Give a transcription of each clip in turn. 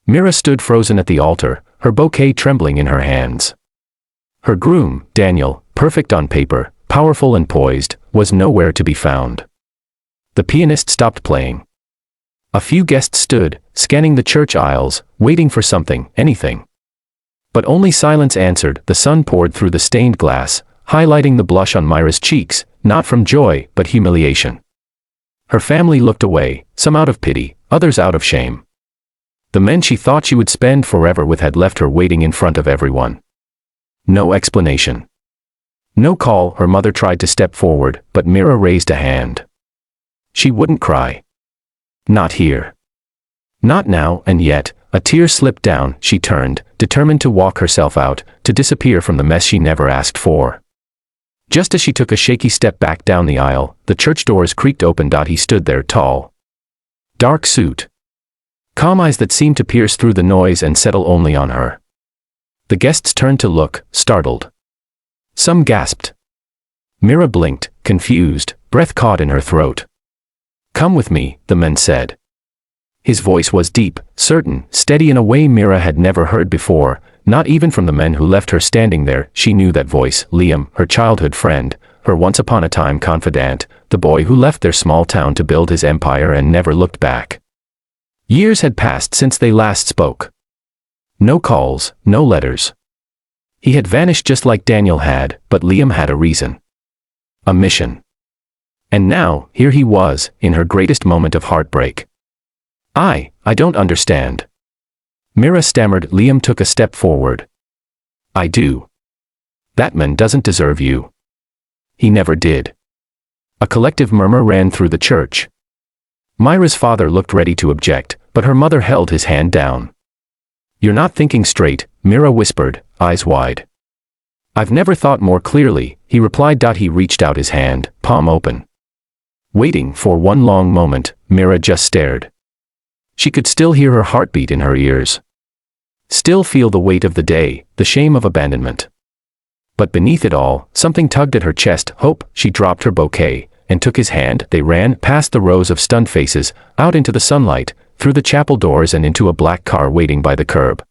Mira stood frozen at the altar, her bouquet trembling in her hands. Her groom, Daniel, perfect on paper, powerful and poised, was nowhere to be found. The pianist stopped playing. A few guests stood, scanning the church aisles, waiting for something, anything. But only silence answered. The sun poured through the stained glass, highlighting the blush on Myra's cheeks, not from joy, but humiliation. Her family looked away, some out of pity, others out of shame. The men she thought she would spend forever with had left her waiting in front of everyone. No explanation. No call. Her mother tried to step forward, but Mira raised a hand. She wouldn't cry. Not here. Not now. And yet, a tear slipped down. She turned, determined to walk herself out, to disappear from the mess she never asked for. Just as she took a shaky step back down the aisle, the church doors creaked open. He stood there, tall. Dark suit. Calm eyes that seemed to pierce through the noise and settle only on her. The guests turned to look, startled. Some gasped. Mira blinked, confused, breath caught in her throat. Come with me, the men said. His voice was deep, certain, steady in a way Mira had never heard before, not even from the men who left her standing there. She knew that voice. Liam, her childhood friend, her once-upon-a-time confidant, the boy who left their small town to build his empire and never looked back. Years had passed since they last spoke. No calls, no letters. He had vanished just like Daniel had, but Liam had a reason. A mission. And now, here he was, in her greatest moment of heartbreak. I don't understand. Mira stammered. Liam took a step forward. I do. That man doesn't deserve you. He never did. A collective murmur ran through the church. Myra's father looked ready to object, but her mother held his hand down. You're not thinking straight, Mira whispered, eyes wide. I've never thought more clearly, he replied. He reached out his hand, palm open. Waiting for one long moment, Mira just stared. She could still hear her heartbeat in her ears. Still feel the weight of the day, the shame of abandonment. But beneath it all, something tugged at her chest. Hope. She dropped her bouquet, and took his hand. They ran past the rows of stunned faces, out into the sunlight, through the chapel doors and into a black car waiting by the curb.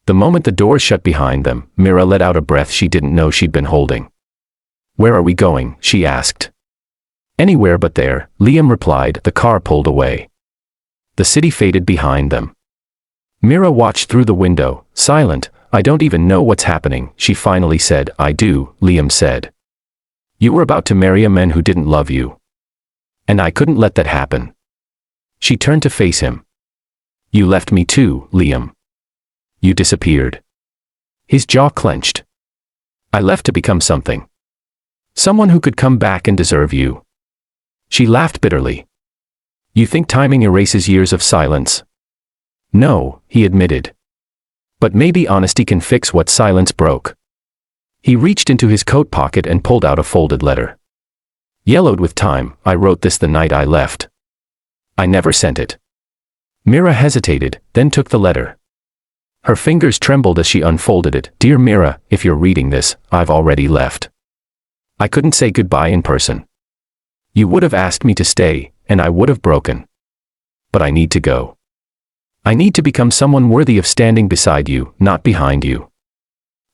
The moment the doors shut behind them, Mira let out a breath she didn't know she'd been holding. Where are we going? She asked. Anywhere but there, Liam replied. The car pulled away. The city faded behind them. Mira watched through the window, silent. I don't even know what's happening, she finally said. I do, Liam said. You were about to marry a man who didn't love you. And I couldn't let that happen. She turned to face him. You left me too, Liam. You disappeared. His jaw clenched. I left to become something. Someone who could come back and deserve you. She laughed bitterly. You think timing erases years of silence? No, he admitted. But maybe honesty can fix what silence broke. He reached into his coat pocket and pulled out a folded letter. Yellowed with time, I wrote this the night I left. I never sent it. Mira hesitated, then took the letter. Her fingers trembled as she unfolded it. Dear Mira, if you're reading this, I've already left. I couldn't say goodbye in person. You would have asked me to stay, and I would have broken. But I need to go. I need to become someone worthy of standing beside you, not behind you.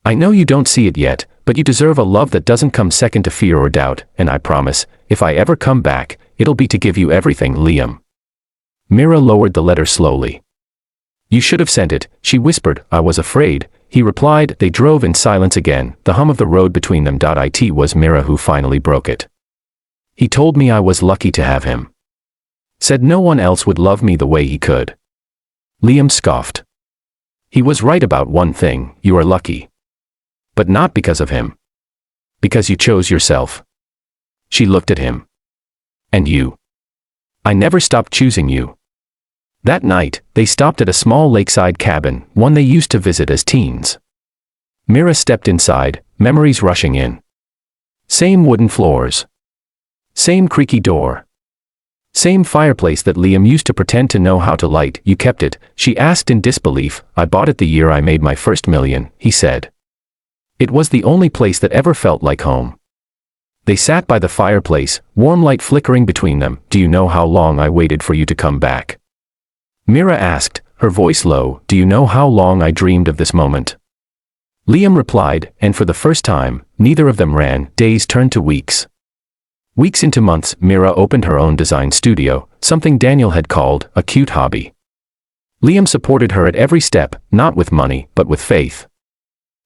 I know you don't see it yet, but you deserve a love that doesn't come second to fear or doubt, and I promise, if I ever come back, it'll be to give you everything, Liam. Mira lowered the letter slowly. You should have sent it, she whispered. I was afraid, he replied. They drove in silence again, the hum of the road between them. It was Mira who finally broke it. He told me I was lucky to have him. Said no one else would love me the way he could. Liam scoffed. He was right about one thing, you are lucky. But not because of him. Because you chose yourself. She looked at him. And you. I never stopped choosing you. That night, they stopped at a small lakeside cabin, one they used to visit as teens. Mira stepped inside, memories rushing in. Same wooden floors. Same creaky door. Same fireplace that Liam used to pretend to know how to light. You kept it, she asked in disbelief. I bought it the year I made my first million, he said. It was the only place that ever felt like home. They sat by the fireplace, warm light flickering between them. Do you know how long I waited for you to come back? Mira asked, her voice low. "Do you know how long I dreamed of this moment?" Liam replied, and for the first time, neither of them ran. Days turned to weeks. Weeks into months, Mira opened her own design studio, something Daniel had called a cute hobby. Liam supported her at every step, not with money, but with faith.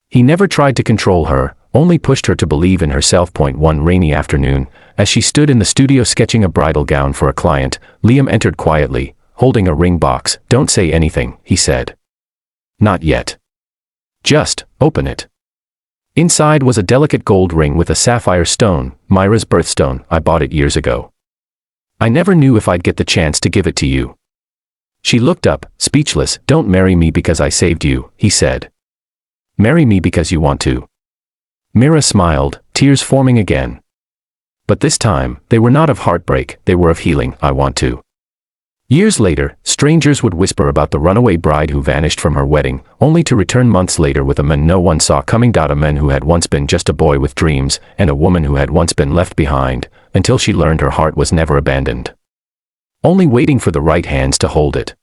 He never tried to control her, only pushed her to believe in herself. One rainy afternoon, as she stood in the studio sketching a bridal gown for a client, Liam entered quietly, holding a ring box. "Don't say anything," he said. "Not yet. Just open it." Inside was a delicate gold ring with a sapphire stone, Myra's birthstone. "I bought it years ago. I never knew if I'd get the chance to give it to you." She looked up, speechless. "Don't marry me because I saved you," he said. "Marry me because you want to." Mira smiled, tears forming again. But this time, they were not of heartbreak, they were of healing. "I want to." Years later, strangers would whisper about the runaway bride who vanished from her wedding, only to return months later with a man no one saw coming. A man who had once been just a boy with dreams, and a woman who had once been left behind, until she learned her heart was never abandoned. Only waiting for the right hands to hold it.